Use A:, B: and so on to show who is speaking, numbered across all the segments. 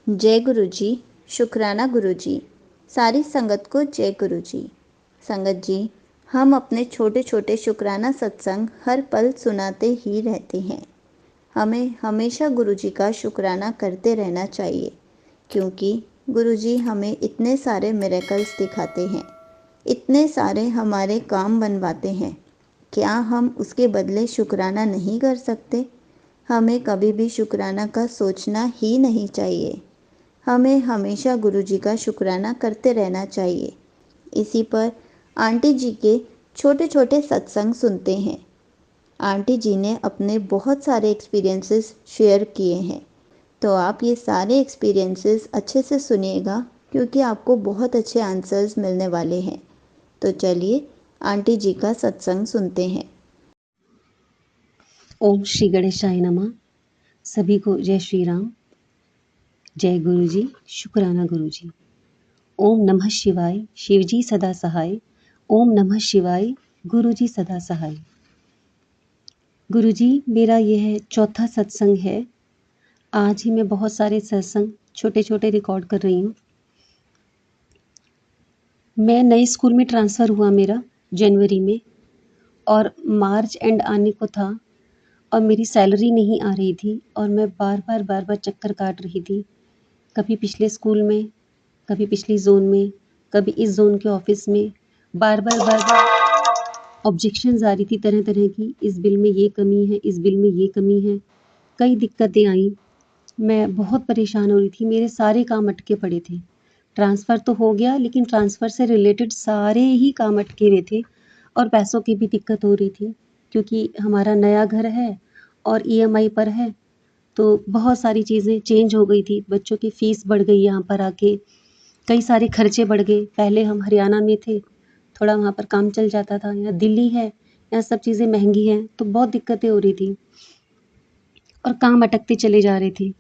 A: जय गुरु जी। शुक्राना गुरु जी। सारी संगत को जय गुरु जी। संगत जी, हम अपने छोटे छोटे शुक्राना सत्संग हर पल सुनाते ही रहते हैं। हमें हमेशा गुरु जी का शुक्राना करते रहना चाहिए, क्योंकि गुरु जी हमें इतने सारे मिरेकल्स दिखाते हैं, इतने सारे हमारे काम बनवाते हैं। क्या हम उसके बदले शुक्राना नहीं कर सकते? हमें कभी भी शुक्राना का सोचना ही नहीं चाहिए। हमें हमेशा गुरु जी का शुक्राना करते रहना चाहिए। इसी पर आंटी जी के छोटे छोटे सत्संग सुनते हैं। आंटी जी ने अपने बहुत सारे एक्सपीरियंसेस शेयर किए हैं, तो आप ये सारे एक्सपीरियंसेस अच्छे से सुनिएगा, क्योंकि आपको बहुत अच्छे आंसर्स मिलने वाले हैं। तो चलिए आंटी जी का सत्संग सुनते हैं।
B: ओम श्री गणेशाय नमः। सभी को जय श्री राम, जय गुरु जी, शुक्राना गुरु जी। ओम नमः शिवाय, शिव जी सदा सहाय। ओम नमः शिवाय, गुरु जी सदा सहाय। गुरु जी, मेरा यह चौथा सत्संग है। आज ही मैं बहुत सारे सत्संग छोटे छोटे रिकॉर्ड कर रही हूँ। मैं नए स्कूल में ट्रांसफ़र हुआ मेरा जनवरी में, और मार्च एंड आने को था, और मेरी सैलरी नहीं आ रही थी, और मैं बार बार चक्कर काट रही थी। कभी पिछले स्कूल में, कभी पिछली ज़ोन में, कभी इस ज़ोन के ऑफिस में। बार बार ऑब्जेक्शंस आ रही थी तरह तरह की, इस बिल में ये कमी है, इस बिल में ये कमी है। कई दिक्कतें आई। मैं बहुत परेशान हो रही थी, मेरे सारे काम अटके पड़े थे। ट्रांसफ़र तो हो गया, लेकिन ट्रांसफ़र से रिलेटेड सारे ही काम अटके हुए थे, और पैसों की भी दिक्कत हो रही थी, क्योंकि हमारा नया घर है और ईएमआई पर है, तो बहुत सारी चीज़ें चेंज हो गई थी। बच्चों की फ़ीस बढ़ गई यहाँ पर आके, कई सारे खर्चे बढ़ गए। पहले हम हरियाणा में थे, थोड़ा वहाँ पर काम चल जाता था। यहाँ दिल्ली है, यहाँ सब चीज़ें महंगी हैं, तो बहुत दिक्कतें हो रही थी और काम अटकते चले जा रहे थे।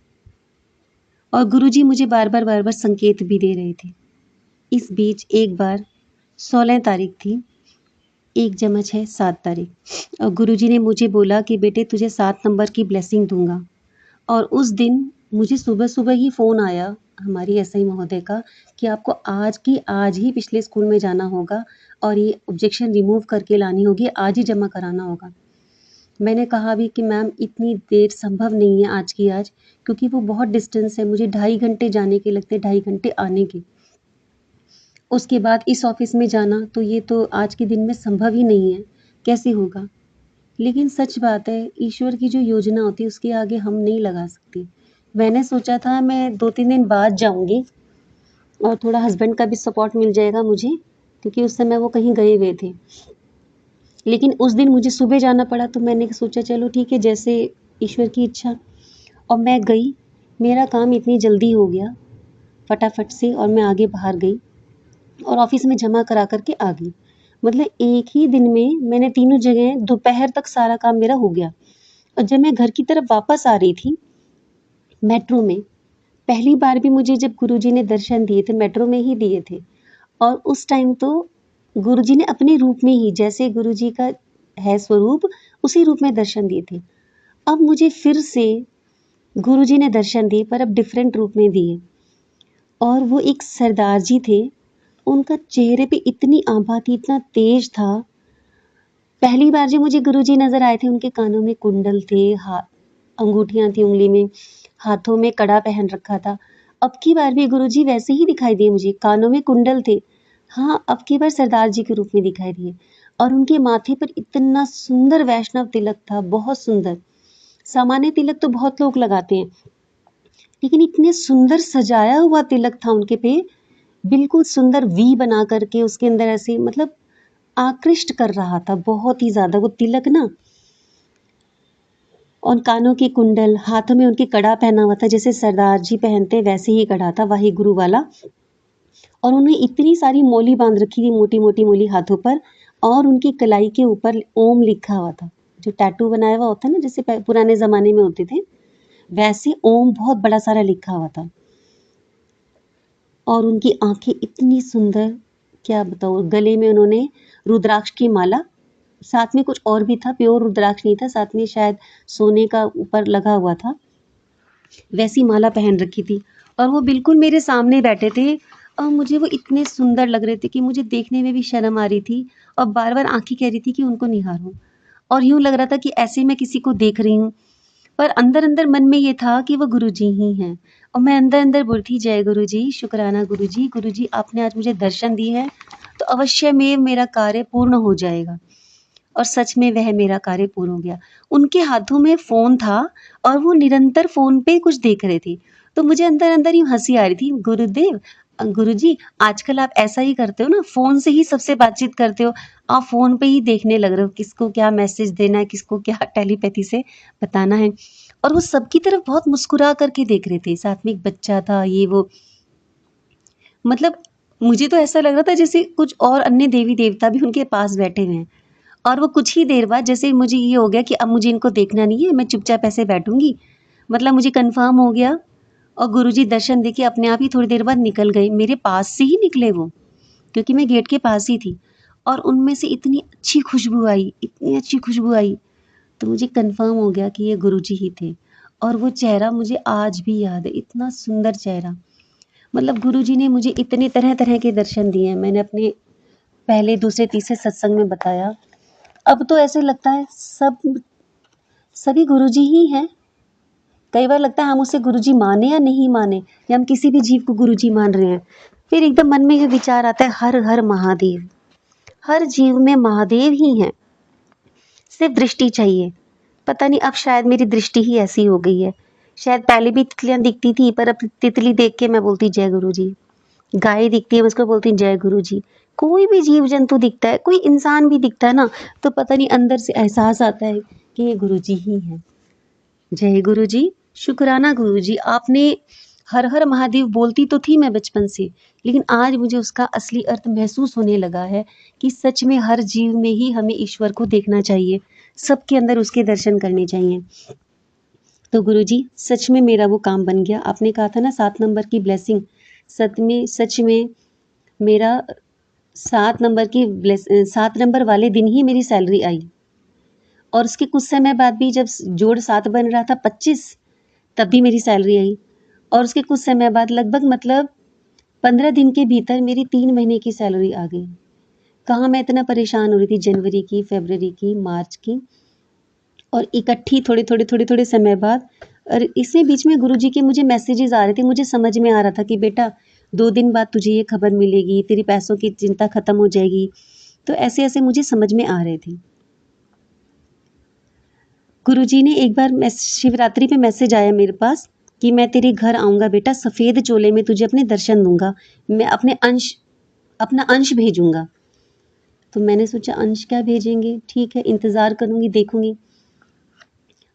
B: और गुरुजी मुझे बार बार संकेत भी दे रहे थे। इस बीच एक बार 16 तारीख थी, 1 जमा 6 7 तारीख, और गुरुजी ने मुझे बोला कि बेटे तुझे 7 नंबर की ब्लेसिंग दूंगा। और उस दिन मुझे सुबह सुबह ही फ़ोन आया हमारी एसआई महोदय का कि आपको आज की आज ही पिछले स्कूल में जाना होगा और ये ऑब्जेक्शन रिमूव करके लानी होगी, आज ही जमा कराना होगा। मैंने कहा भी कि मैम इतनी देर संभव नहीं है आज की आज, क्योंकि वो बहुत डिस्टेंस है, मुझे 2.5 घंटे जाने के लगते, 2.5 घंटे आने के। उसके बाद इस ऑफिस में जाना, तो ये तो आज के दिन में संभव ही नहीं है, कैसे होगा। लेकिन सच बात है, ईश्वर की जो योजना होती है उसके आगे हम नहीं लगा सकते। मैंने सोचा था मैं 2-3 दिन बाद जाऊंगी, और थोड़ा हस्बैंड का भी सपोर्ट मिल जाएगा मुझे, क्योंकि उस समय वो कहीं गए हुए थे। लेकिन उस दिन मुझे सुबह जाना पड़ा, तो मैंने सोचा चलो ठीक है, जैसे ईश्वर की इच्छा। और मैं गई, मेरा काम इतनी जल्दी हो गया फटाफट से, और मैं आगे बाहर गई और ऑफिस में जमा करा करके आ गई। मतलब एक ही दिन में मैंने तीनों जगह दोपहर तक सारा काम मेरा हो गया। और जब मैं घर की तरफ वापस आ रही थी मेट्रो में, पहली बार भी मुझे जब गुरुजी ने दर्शन दिए थे, मेट्रो में ही दिए थे। और उस टाइम तो गुरुजी ने अपने रूप में ही, जैसे गुरुजी का है स्वरूप, उसी रूप में दर्शन दिए थे। अब मुझे फिर से गुरुजी ने दर्शन दिए, पर अब डिफरेंट रूप में दिए। और वो एक सरदार जी थे, उनका चेहरे पे इतनी आभा थी, इतना तेज था। पहली बार जो मुझे गुरुजी नजर आए थे, उनके कानों में कुंडल थे, अंगूठियां थी उंगली में, हाथों में कड़ा पहन रखा था। अब की बार भी गुरुजी वैसे ही दिखाई दिए मुझे, कानों में कुंडल थे। हाँ, अब की बार सरदार जी के रूप में दिखाई दिए, और उनके माथे पर इतना सुंदर वैष्णव तिलक था, बहुत सुंदर। सामान्य तिलक तो बहुत लोग लगाते हैं, लेकिन इतने सुंदर सजाया हुआ तिलक था उनके पे, बिल्कुल सुंदर वी बना करके, उसके अंदर ऐसे मतलब आकृष्ट कर रहा था बहुत ही ज्यादा वो तिलक ना। और कानों के कुंडल, हाथों में उनके कड़ा पहना हुआ था, जैसे सरदार जी पहनते वैसे ही कड़ा था, वाहे गुरु वाला। और उन्हें इतनी सारी मोली बांध रखी थी, मोटी मोटी मोली हाथों पर, और उनकी कलाई के ऊपर ओम लिखा हुआ था, जो टैटू बनाया हुआ होता है ना, जैसे पुराने जमाने में होते थे, वैसे ओम बहुत बड़ा सारा लिखा हुआ था। और उनकी आंखें इतनी सुंदर, क्या बताऊँ। गले में उन्होंने रुद्राक्ष की माला, साथ में कुछ और भी था, प्योर रुद्राक्ष नहीं था, साथ में शायद सोने का ऊपर लगा हुआ था। वैसी माला पहन रखी थी और वो बिल्कुल मेरे सामने बैठे थे और मुझे वो इतने सुंदर लग रहे थे कि मुझे देखने में भी शर्म आ रही थी और बार-बार आँखें कह रही थी कि उनको निहारूँ और यूँ लग रहा था कि ऐसे मैं किसी को देख रही हूँ। पर अंदर-अंदर मन में ये था कि वो गुरुजी ही हैं और मैं अंदर-अंदर बोलती जय गुरुजी, शुक्राना गुरुजी, गुरुजी आपने आज मुझे दर्शन दिए हैं, तो अवश्य में मेरा कार्य पूर्ण हो जाएगा। और सच में वह मेरा कार्य पूर्ण हो गया। उनके हाथों में फ़ोन था और वो निरंतर फ़ोन पे कुछ देख रहे थे। तो मुझे अंदर-अंदर यूँ हँसी आ रही थी, गुरुदेव गुरुजी आजकल आप ऐसा ही करते हो ना, फ़ोन से ही सबसे बातचीत करते हो। आप फ़ोन पे ही देखने लग रहे हो, किसको क्या मैसेज देना है, किसको क्या टेलीपैथी से बताना है। और वो सबकी तरफ बहुत मुस्कुरा कर के देख रहे थे। साथ में एक बच्चा था, ये वो। मतलब मुझे तो ऐसा लग रहा था जैसे कुछ और अन्य देवी-देवता भी उनके पास बैठे हुए हैं। और वो कुछ ही देर बाद जैसे मुझे ये हो गया कि अब मुझे इनको देखना नहीं है, मैं चुपचाप ऐसे बैठूँगी। मतलब मुझे कन्फ़र्म हो गया और गुरुजी दर्शन देके अपने आप ही थोड़ी देर बाद निकल गए। मेरे पास से ही निकले वो, क्योंकि मैं गेट के पास ही थी और उनमें से इतनी अच्छी खुशबू आई, इतनी अच्छी खुशबू आई, तो मुझे कन्फ़र्म हो गया कि ये गुरुजी ही थे। और वो चेहरा मुझे आज भी याद है, इतना सुंदर चेहरा। मतलब गुरुजी ने मुझे इतने तरह-तरह के दर्शन दिए हैं। मैंने अपने पहले, दूसरे, तीसरे सत्संग में बताया। अब तो ऐसे लगता है सभी गुरुजी ही हैं। कई बार लगता है हम उसे गुरुजी माने या नहीं माने, या हम किसी भी जीव को गुरुजी मान रहे हैं। फिर एकदम मन में ये विचार आता है, हर हर महादेव। हर जीव में महादेव ही हैं, सिर्फ दृष्टि चाहिए। पता नहीं अब शायद मेरी दृष्टि ही ऐसी हो गई है। शायद पहले भी तितलियां दिखती थी, पर अब तितली देख के मैं बोलती जय गुरुजी। गाय दिखती है, मैं उसको बोलती हूँ जय गुरुजी। कोई भी जीव जंतु दिखता है, कोई इंसान भी दिखता है ना, तो पता नहीं अंदर से एहसास आता है कि ये गुरुजी ही हैं। जय गुरुजी, शुक्राना गुरुजी, आपने हर हर महादेव बोलती तो थी मैं बचपन से, लेकिन आज मुझे उसका असली अर्थ महसूस होने लगा है कि सच में हर जीव में ही हमें ईश्वर को देखना चाहिए, सबके अंदर उसके दर्शन करने चाहिए। तो गुरुजी सच में मेरा वो काम बन गया। आपने कहा था ना 7 नंबर की ब्लेसिंग, सच में मेरा 7 नंबर वाले दिन ही मेरी सैलरी आई और उसके कुछ समय बाद भी जब जोड़ 7 बन रहा था 25, तब भी मेरी सैलरी आई और उसके कुछ समय बाद लगभग मतलब 15 दिन के भीतर मेरी 3 महीने की सैलरी आ गई। कहाँ मैं इतना परेशान हो रही थी जनवरी की, फरवरी की, मार्च की और इकट्ठी थोड़े समय बाद। और इसी बीच में गुरुजी के मुझे मैसेजेस आ रहे थे, मुझे समझ में आ रहा था कि बेटा 2 दिन बाद तुझे ये खबर मिलेगी, तेरी पैसों की चिंता खत्म हो जाएगी। तो ऐसे-ऐसे मुझे समझ में आ रहे थे। गुरुजी ने एक बार शिवरात्रि पे मैसेज आया मेरे पास कि मैं तेरे घर आऊँगा बेटा, सफ़ेद चोले में तुझे अपने दर्शन दूँगा। मैं अपना अंश भेजूँगा। तो मैंने सोचा अंश क्या भेजेंगे? ठीक है, इंतज़ार करूँगी, देखूँगी।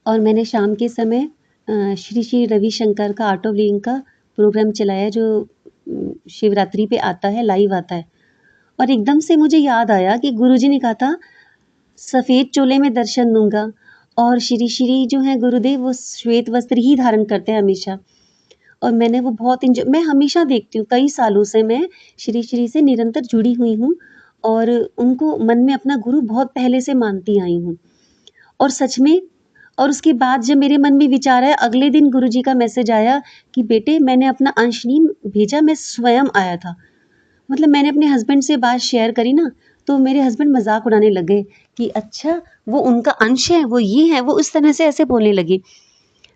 B: और मैंने शाम के समय श्री श्री रविशंकर का आर्ट ऑफ लिविंग का प्रोग्राम चलाया जो शिवरात्रि पे आता है, लाइव आता है। और एकदम से मुझे याद आया कि गुरुजी ने कहा था सफ़ेद चोले में दर्शन दूँगा और श्री श्री जो हैं गुरुदेव वो श्वेत वस्त्र ही धारण करते हैं हमेशा। और मैंने वो बहुत मैं हमेशा देखती हूँ, कई सालों से मैं श्री श्री से निरंतर जुड़ी हुई हूँ और उनको मन में अपना गुरु बहुत पहले से मानती आई हूँ। और सच में, और उसके बाद जब मेरे मन में विचार आया, अगले दिन गुरुजी का मैसेज आया कि बेटे मैंने अपना अंश नहीं भेजा, मैं स्वयं आया था। मतलब मैंने अपने हस्बैंड से बात शेयर करी ना, तो मेरे हस्बैंड मज़ाक उड़ाने लगे कि अच्छा वो उनका अंश है, वो ये है, वो उस तरह से ऐसे बोलने लगे।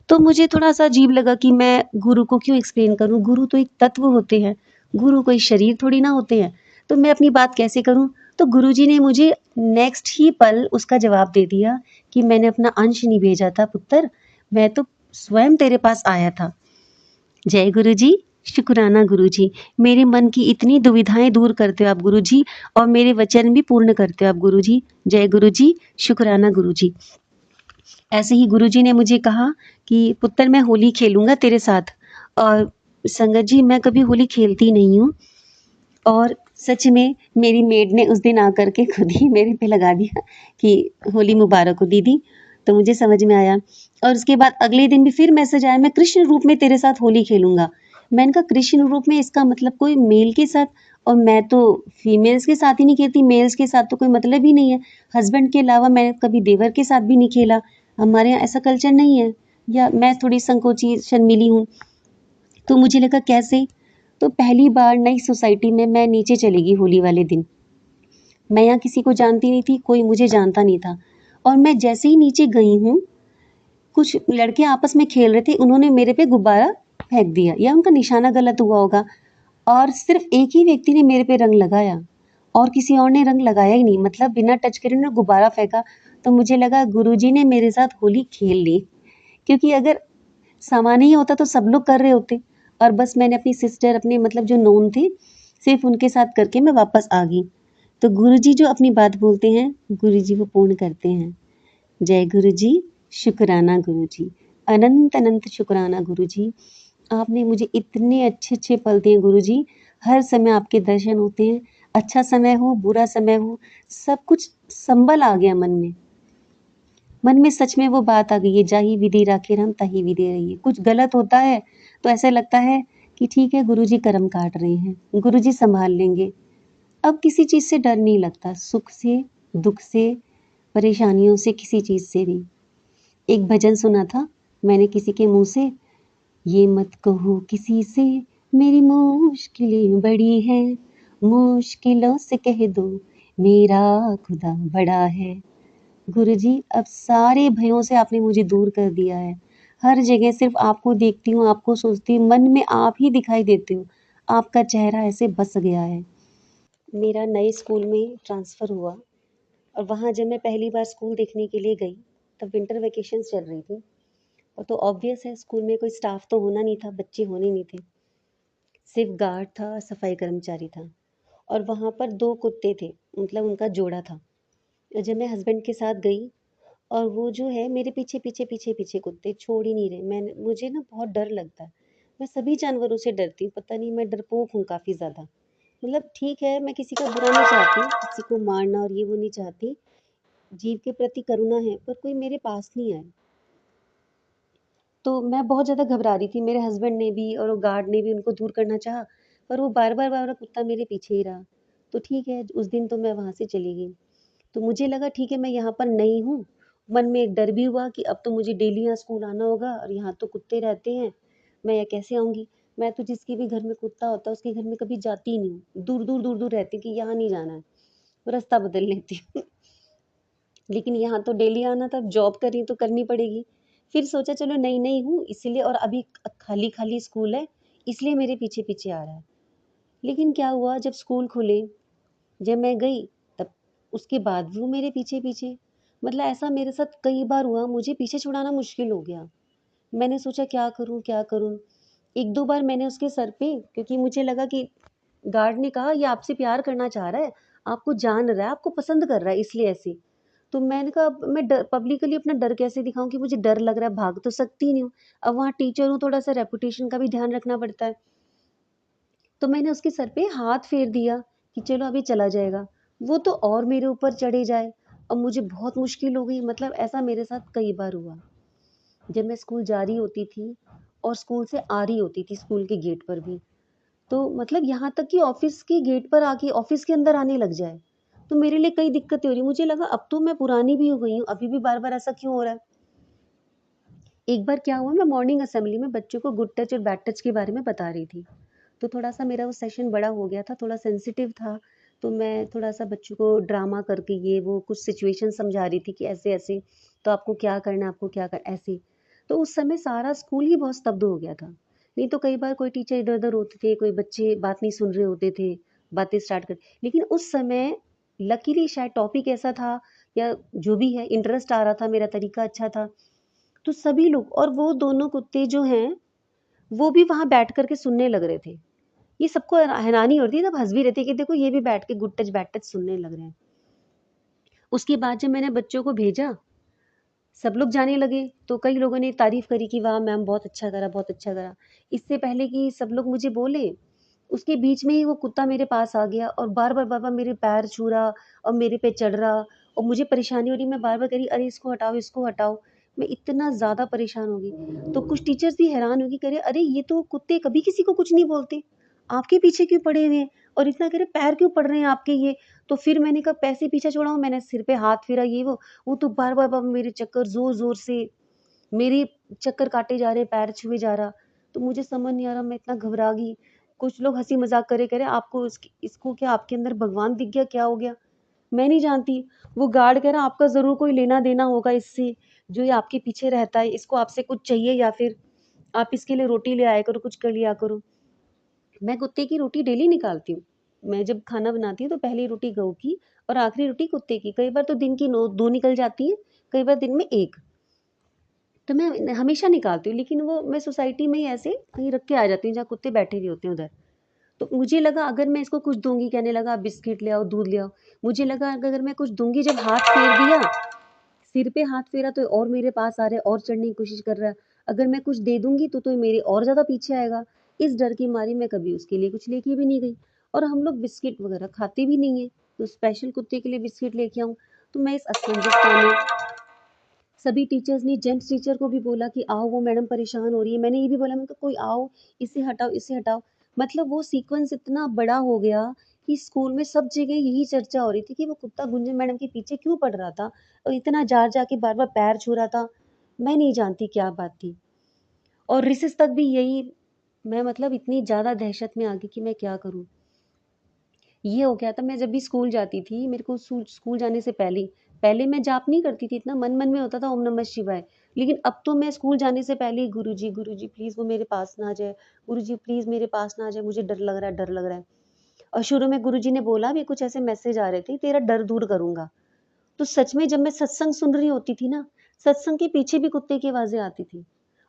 B: तो मुझे थोड़ा-सा अजीब लगा कि मैं गुरु को क्यों एक्सप्लेन करूँ, गुरु तो एक तत्व होते हैं, गुरु कोई शरीर थोड़ी ना होते हैं, तो मैं अपनी बात कैसे करूँ? तो गुरुजी ने मुझे नेक्स्ट ही पल उसका जवाब दे दिया कि मैंने अपना अंश नहीं भेजा था पुत्र, मैं तो स्वयं तेरे पास आया था। जय गुरुजी, शुक्राना गुरुजी, मेरे मन की इतनी दुविधाएँ दूर करते हो आप गुरुजी और मेरे वचन भी पूर्ण करते हो आप गुरुजी। जय गुरुजी, शुक्राना गुरुजी। ऐसे ही गुरुजी ने मुझे कहा कि पुत्र मैं होली खेलूँगा तेरे साथ और संगत जी मैं कभी होली खेलती नहीं हूँ और सच में मेरी मेड ने उस दिन आकर के खुद ही मेरे पे लगा दिया कि होली मुबारक हो दीदी। तो मुझे समझ में आया और उसके बाद अगले दिन भी फिर मैसेज आया मैं कृष्ण रूप में तेरे साथ होली खेलूँगा। मैंने कहा कृष्ण रूप में इसका मतलब कोई मेल के साथ, और मैं तो फीमेल्स के साथ ही नहीं खेलती, मेल्स के साथ तो कोई मतलब ही नहीं है। हस्बैंड के अलावा मैंने कभी देवर के साथ भी नहीं खेला, हमारे यहाँ ऐसा कल्चर नहीं है। या मैं थोड़ी संकोची शर्मीली हूँ, तो मुझे लगा कैसे? तो पहली बार नई सोसाइटी में मैं नीचे चली गई होली वाले दिन। मैं यहाँ किसी को जानती नहीं थी, कोई मुझे जानता नहीं था, और मैं जैसे ही नीचे गई हूँ, कुछ लड़के आपस में खेल रहे थे, उन्होंने मेरे पे गुब्बारा फेंक दिया, या उनका निशाना गलत हुआ होगा, और सिर्फ एक ही व्यक्ति ने मेरे पे रंग लगाया और किसी और ने रंग लगाया ही नहीं, मतलब बिना टच करे उन्होंने गुब्बारा फेंका। तो मुझे लगा गुरुजी ने मेरे साथ होली खेल ली, क्योंकि अगर सामान्य ही होता तो सब लोग कर रहे होते, और बस मैंने अपनी सिस्टर, अपने मतलब जो नोन थे, सिर्फ उनके साथ करके मैं वापस आ गई। तो गुरुजी जो अपनी बात बोलते हैं, गुरुजी वो पूर्ण करते हैं। जय गुरुजी, शुक्राना गुरुजी, अनंत अनंत शुक्राना गुरुजी। आपने मुझे इतने अच्छे-अच्छे पल दिए गुरुजी, हर समय आपके दर्शन होते हैं, अच्छा समय हो, बुरा समय हो, सब कुछ संबल आ गया मन में। मन में सच में वो बात आ गई है, जाहि विधि राखे राम ताहि विधि रहिए। कुछ गलत होता है तो ऐसा लगता है कि ठीक है, गुरुजी कर्म काट रहे हैं, गुरुजी संभाल लेंगे। अब किसी चीज़ से डर नहीं लगता, सुख से, दुख से, परेशानियों से, किसी चीज़ से भी। एक भजन सुना था मैंने किसी के मुँह से, ये मत कहो किसी से मेरी मुश्किलें बड़ी हैं, मुश्किलों से कह दो मेरा खुदा बड़ा है। गुरुजी, अब सारे भयों से आपने मुझे दूर कर दिया है। हर जगह सिर्फ आपको देखती हूँ, आपको सोचती हूँ, मन में आप ही दिखाई देते हो। आपका चेहरा ऐसे बस गया है। मेरा नए स्कूल में ट्रांसफ़र हुआ, और वहाँ जब मैं पहली बार स्कूल देखने के लिए गई, तब विंटर वैकेशंस चल रही थी। और तो ऑब्वियस है, स्कूल में कोई स्टाफ तो होना नहीं था, बच्चे होने नहीं थे। सिर्फ गार्ड था, सफाई कर्मचारी था, और वहाँ पर 2 कुत्ते थे, मतलब उनका जोड़ा था। जब मैं हस्बैंड के साथ गई, और वो जो है मेरे पीछे पीछे पीछे पीछे कुत्ते छोड़ ही नहीं रहे। मैंने मुझे ना बहुत डर लगता है, मैं सभी जानवरों से डरती हूँ, पता नहीं मैं डरपोक हूँ काफ़ी ज़्यादा। मतलब ठीक है, मैं किसी का बुरा नहीं चाहती, किसी को मारना और ये वो नहीं चाहती, जीव के प्रति करुणा है, पर कोई मेरे पास नहीं आए। तो मैं बहुत ज़्यादा घबरा रही थी, मेरे हस्बैंड ने भी और वो गार्ड ने भी उनको दूर करना चाहा, पर वो बार बार कुत्ता मेरे पीछे ही रहा। तो ठीक है, उस दिन तो मैं वहाँ से चली गई। तो मुझे लगा ठीक है, मैं यहाँ पर नई हूँ, मन में एक डर भी हुआ कि अब तो मुझे डेली यहाँ स्कूल आना होगा, और यहाँ तो कुत्ते रहते हैं, मैं यहाँ कैसे आऊँगी? मैं तो जिसके भी घर में कुत्ता होता है उसके घर में कभी जाती ही नहीं हूँ, दूर दूर रहती हूँ कि यहाँ नहीं जाना है, रास्ता बदल लेती हूँ। लेकिन यहाँ तो डेली आना था, अब जॉब कर रही हूँ तो करनी पड़ेगी। फिर सोचा चलो नई-नई हूँ इसीलिए, और अभी खाली-खाली स्कूल है, इसलिए मेरे पीछे-पीछे आ रहा है। लेकिन क्या हुआ, जब स्कूल खुले, जब मैं गई, तब उसके बाद भी वो मेरे पीछे-पीछे। मतलब ऐसा मेरे साथ कई बार हुआ, मुझे पीछे छुड़ाना मुश्किल हो गया। मैंने सोचा क्या करूँ, क्या करूँ? 1-2 बार मैंने उसके सर पे, क्योंकि मुझे लगा कि गार्ड ने कहा ये आपसे प्यार करना चाह रहा है, आपको जान रहा है, आपको पसंद कर रहा है इसलिए ऐसे। तो मैंने कहा अब मैं डर पब्लिकली अपना डर कैसे दिखाऊँ कि मुझे डर लग रहा है, भाग तो सकती नहीं हूँ। अब वहाँ टीचर हूँ, थोड़ा-सा रेपुटेशन का भी ध्यान रखना पड़ता है। तो मैंने उसके सर पे हाथ फेर दिया कि चलो अभी चला जाएगा। वो तो और मेरे ऊपर चढ़े जाए, अब मुझे बहुत मुश्किल हो गई, मतलब ऐसा मेरे साथ कई बार हुआ। जब मैं स्कूल जा रही होती थी और स्कूल से आ रही होती थी, स्कूल के गेट पर भी, तो मतलब यहाँ तक कि ऑफ़िस के गेट पर आके ऑफ़िस के अंदर आने लग जाए, तो मेरे लिए कई दिक्कतें हो रही हैं। मुझे लगा अब तो मैं पुरानी भी हो गई हूँ, अभी भी बार-बार ऐसा क्यों हो रहा है? एक बार क्या हुआ, मैं मॉर्निंग असेंबली में बच्चों को गुड टच और बैड टच के बारे में बता रही थी। तो थोड़ा-सा मेरा वो सेशन बड़ा हो गया था, थोड़ा सेंसिटिव था, तो मैं थोड़ा-सा बच्चों को ड्रामा करके ये वो कुछ सिचुएशन समझा रही थी कि ऐसे-ऐसे, तो आपको क्या करना है, आपको क्या कर ऐसे। तो उस समय सारा स्कूल ही बहुत स्तब्ध हो गया था। नहीं तो कई बार कोई टीचर इधर-उधर होते थे, कोई बच्चे बात नहीं सुन रहे होते थे, बातें स्टार्ट कर, लेकिन उस समय लकीली शायद टॉपिक ऐसा था, या जो भी है इंटरेस्ट आ रहा था, मेरा तरीका अच्छा था, तो सभी लोग, और वो दोनों कुत्ते जो हैं, वो भी वहाँ बैठ कर के सुनने लग रहे थे। ये सबको हैरानी होती है, तब हँस भी रहे थे कि देखो ये भी बैठ के गुड टच बैड टच सुनने लग रहे हैं। उसके बाद जब मैंने बच्चों को भेजा, सब लोग जाने लगे, तो कई लोगों ने तारीफ़ करी कि वाह मैम बहुत अच्छा करा, बहुत अच्छा करा। इससे पहले कि सब लोग मुझे बोले, उसके बीच में ही वो कुत्ता मेरे पास आ गया और बार-बार मेरे पैर छू रहा और मेरे पे चढ़ रहा, और मुझे परेशानी हो रही, मैं बार-बार कह रही अरे इसको हटाओ, इसको हटाओ। मैं इतना ज़्यादा परेशान हो गई। तो कुछ टीचर्स भी हैरान हो गई, कह रहे अरे ये तो कुत्ते कभी किसी को कुछ नहीं बोलते, आपके पीछे क्यों पड़े हुए हैं? और इतना कह रहे पैर क्यों पड़ रहे हैं आपके ये? तो फिर मैंने कहा पैसे पीछे छुड़ाऊँ? मैंने सिर पे हाथ फेरा ये वो तो बार-बार मेरे चक्कर ज़ोर-ज़ोर से, मेरी चक्कर काटे जा रहे, पैर छुए जा रहा। तो मुझे समझ नहीं आ रहा, मैं इतना घबरा गई। कुछ लोग हँसी मज़ाक करे कह रहे आपको इसको क्या आपके अंदर भगवान दिख गया, क्या हो गया? मैं नहीं जानती। वो गार्ड कह रहा आपका ज़रूर कोई लेना-देना होगा इससे, जो ये आपके पीछे रहता है, इसको आपसे कुछ चाहिए या फिर आप इसके लिए रोटी ले आया करो, कुछ कर लिया करो। मैं कुत्ते की रोटी डेली निकालती हूँ। मैं जब खाना बनाती हूँ तो पहली रोटी गऊ की और आखिरी रोटी कुत्ते की। कई बार तो दिन की 2 निकल जाती हैं, कई बार दिन में 1। तो मैं हमेशा निकालती हूँ, लेकिन वो मैं सोसाइटी में ही ऐसे कहीं रख के आ जाती हूँ जहाँ कुत्ते बैठे हुए होते हैं उधर। तो मुझे लगा अगर मैं इसको कुछ दूँगी, कहने लगा बिस्किट ले आओ, दूध ले आओ। मुझे लगा अगर मैं कुछ दूँगी, जब हाथ फेर दिया, सिर पे हाथ फेरा तो और मेरे पास आ रहा है और चढ़ने की कोशिश कर रहा है। अगर मैं कुछ दे दूँगी तो मेरे और ज़्यादा पीछे आएगा। इस डर की मारी मैं कभी उसके लिए कुछ लेके भी नहीं गई और हम लोग बिस्किट वगैरह खाते भी नहीं हैं। तो स्पेशल कुत्ते के लिए बिस्किट लेके आऊँ, तो मैं इस असमंजसता में सभी टीचर्स ने, जेंट्स टीचर को भी बोला कि आओ, वो मैडम परेशान हो रही है। मैंने ये भी बोला, मैंने कहा कोई आओ, इसे हटाओ, इसे हटाओ। मतलब वो सीक्वेंस इतना बड़ा हो गया कि स्कूल में सब जगह यही चर्चा हो रही थी कि वो कुत्ता गुंजन मैडम के पीछे क्यों पड़ रहा था और इतना जार के बार बार पैर छू रहा था। मैं नहीं जानती क्या बात थी। और रिसेस तक भी यही, मैं मतलब इतनी ज़्यादा दहशत में आ गई कि मैं क्या करूँ। ये हो गया था, मैं जब भी स्कूल जाती थी, मेरे को स्कूल जाने से पहले मैं जाप नहीं करती थी, इतना मन-मन में होता था ओम नमः शिवाय। लेकिन अब तो मैं स्कूल जाने से पहले ही गुरुजी प्लीज़ वो मेरे पास ना आ जाए, गुरुजी प्लीज़ मेरे पास ना आ जाए, मुझे डर लग रहा है, डर लग रहा है। और शुरू में गुरुजी ने बोला भी, कुछ ऐसे मैसेज आ रहे थे, तेरा डर दूर करूँगा। तो सच में जब मैं सत्संग सुन रही होती थी ना, सत्संग के पीछे भी कुत्ते की आवाज़ें आती थी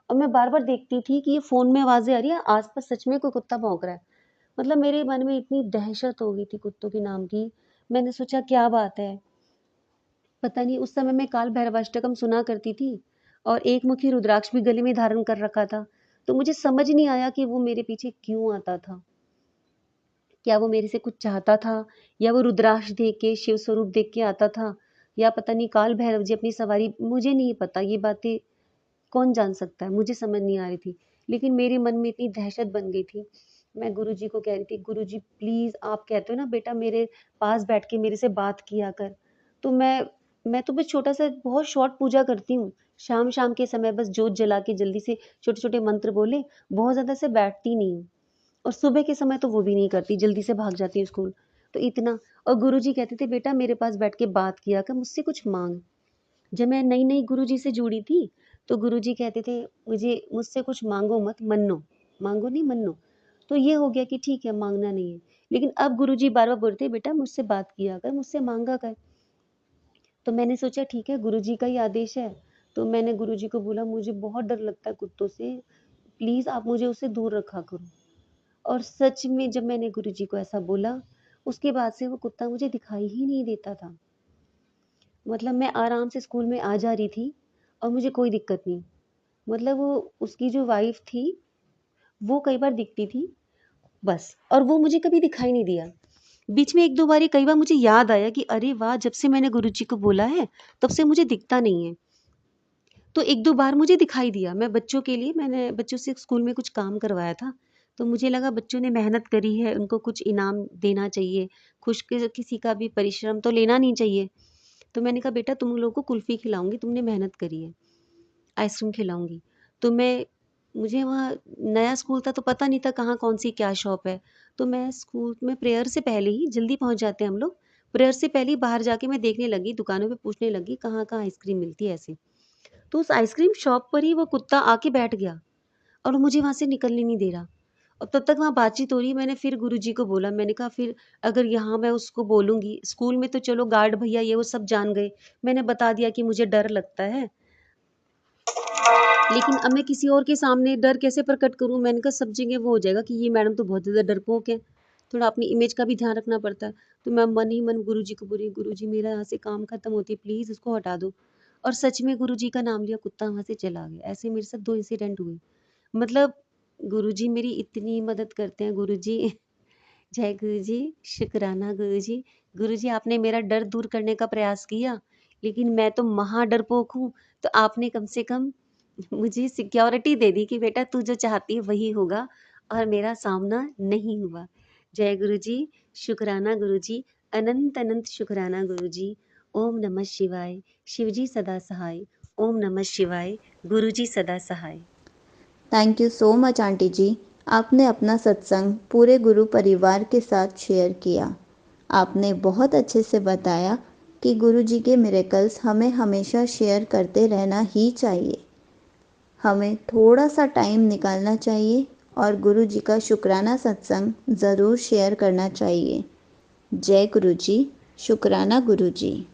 B: और मैं बार-बार देखती थी कि ये फ़ोन में आवाज़ें आ रही है, आस-पास सच में कोई कुत्ता भौंक रहा है। मतलब मेरे मन में इतनी दहशत हो गई थी कुत्तों के नाम की, मैंने सोचा क्या बात है? पता नहीं, उस समय मैं काल भैरवाष्टकम सुना करती थी और एक मुखी रुद्राक्ष भी गले में धारण कर रखा था। तो मुझे समझ नहीं आया कि वो मेरे पीछे क्यों आता था? क्या वो मेरे से कुछ चाहता था या वो रुद्राक्ष देख के, शिव स्वरूप देख के आता था या पता नहीं काल भैरव जी अपनी सवारी, मुझे नहीं पता, ये बातें कौन जान सकता है, मुझे समझ नहीं आ रही थी। लेकिन मेरे मन में इतनी दहशत बन गई थी, मैं गुरुजी को कह रही थी, गुरुजी प्लीज़, आप कहते हो ना बेटा मेरे पास बैठ के मेरे से बात किया कर। तो मैं तो बस छोटा-सा बहुत शॉर्ट पूजा करती हूँ। शाम-शाम के समय बस जोत जला के जल्दी से छोटे-छोटे मंत्र बोले, बहुत ज़्यादा से बैठती नहीं हूँ। और सुबह के समय तो वो भी नहीं करती, जल्दी से भाग जाती हूँ स्कूल। तो इतना, और गुरुजी कहते थे बेटा मेरे पास बैठ के बात किया कर, मुझसे कुछ माँग। जब मैं नई-नई गुरुजी से जुड़ी थी, तो गुरुजी कहते थे मुझसे कुछ माँगो मत, मन्नो। माँगो नहीं, मन्नो। तो ये हो गया कि ठीक है, माँगना नहीं है। लेकिन अब गुरुजी बार-बार बोलते हैं बेटा मुझसे बात किया कर, मुझसे माँगा कर। तो मैंने सोचा ठीक है, गुरुजी का ही आदेश है। तो मैंने गुरुजी को बोला मुझे बहुत डर लगता है कुत्तों से, प्लीज़ आप मुझे उससे दूर रखा करो। और सच में जब मैंने गुरुजी को ऐसा बोला, उसके बाद से वो कुत्ता मुझे दिखाई ही नहीं देता था। मतलब मैं आराम से स्कूल में आ जा रही थी और मुझे कोई दिक्कत नहीं। मतलब वो, उसकी जो वाइफ़ थी, वो कई बार दिखती थी, बस, और वो मुझे कभी दिखाई नहीं दिया। बीच में 1-2 बारी कई बार मुझे याद आया कि अरे वाह! जब से मैंने गुरुजी को बोला है, तब से मुझे दिखता नहीं है। तो 1-2 बार मुझे दिखाई दिया। मैं बच्चों के लिए, मैंने बच्चों से स्कूल में कुछ काम करवाया था, तो मुझे लगा बच्चों ने मेहनत करी है, उनको कुछ इनाम देना चाहिए, खुश किसी का भी परिश्रम तो लेना नहीं चाहिए। तो मैंने कहा बेटा तुम लोगों को कुल्फ़ी खिलाऊँगी, तुमने मेहनत करी है, आइसक्रीम खिलाऊँगी। तो मुझे वहाँ नया स्कूल था तो पता नहीं था कहाँ कौन-सी क्या शॉप है। तो मैं स्कूल में प्रेयर से पहले ही, जल्दी पहुँच जाते हैं हम लोग, प्रेयर से पहले ही बाहर जाके मैं देखने लगी, दुकानों पे पूछने लगी कहाँ-कहाँ आइसक्रीम मिलती है ऐसे। तो उस आइसक्रीम शॉप पर ही वो कुत्ता आके बैठ गया और मुझे वहाँ से निकलने नहीं दे रहा। और तब तक वहाँ बातचीत हो रही है, मैंने फिर गुरुजी को बोला, मैंने कहा फिर अगर यहाँ मैं उसको बोलूँगी, स्कूल में तो चलो गार्ड भैया ये वो सब जान गए, मैंने बता दिया कि मुझे डर लगता है, लेकिन अब मैं किसी और के सामने डर कैसे प्रकट करूँ? मैंने कहा सब जगह वो हो जाएगा कि ये मैडम तो बहुत ज़्यादा डरपोक है, थोड़ा अपनी इमेज का भी ध्यान रखना पड़ता है। तो मैं मन ही मन गुरुजी को बोली, गुरुजी मेरा यहाँ से काम खत्म होती है, प्लीज़ इसको हटा दो। और सच में गुरुजी का नाम लिया, कुत्ता वहाँ से चला गया। ऐसे मेरे साथ 2 इंसिडेंट हुए। मतलब गुरुजी मेरी इतनी मदद करते हैं, गुरुजी जय गुरुजी, शुक्राना गुरुजी। गुरुजी आपने मेरा डर दूर करने का प्रयास किया, लेकिन मैं तो महा डरपोक हूँ, तो आपने कम से कम मुझे सिक्योरिटी दे दी कि बेटा तू जो चाहती है वही होगा, और मेरा सामना नहीं हुआ। जय गुरुजी, शुक्राना गुरुजी, अनंत-अनंत शुक्राना गुरुजी। ओम नमः शिवाय, शिवजी सदा सहाय। ओम नमः शिवाय। गुरुजी सदा सहाय।
A: Thank you so much aunty ji. आपने अपना सत्संग पूरे गुरु परिवार के साथ शेयर किया। आपने बहुत अच्छे से बताया कि गुरु जी के मिरेकल्स हमें हमेशा शेयर करते रहना ही चाहिए। हमें थोड़ा सा टाइम निकालना चाहिए और गुरु जी का शुक्राना सत्संग ज़रूर शेयर करना चाहिए। जय गुरु जी। शुक्राना गुरु जी।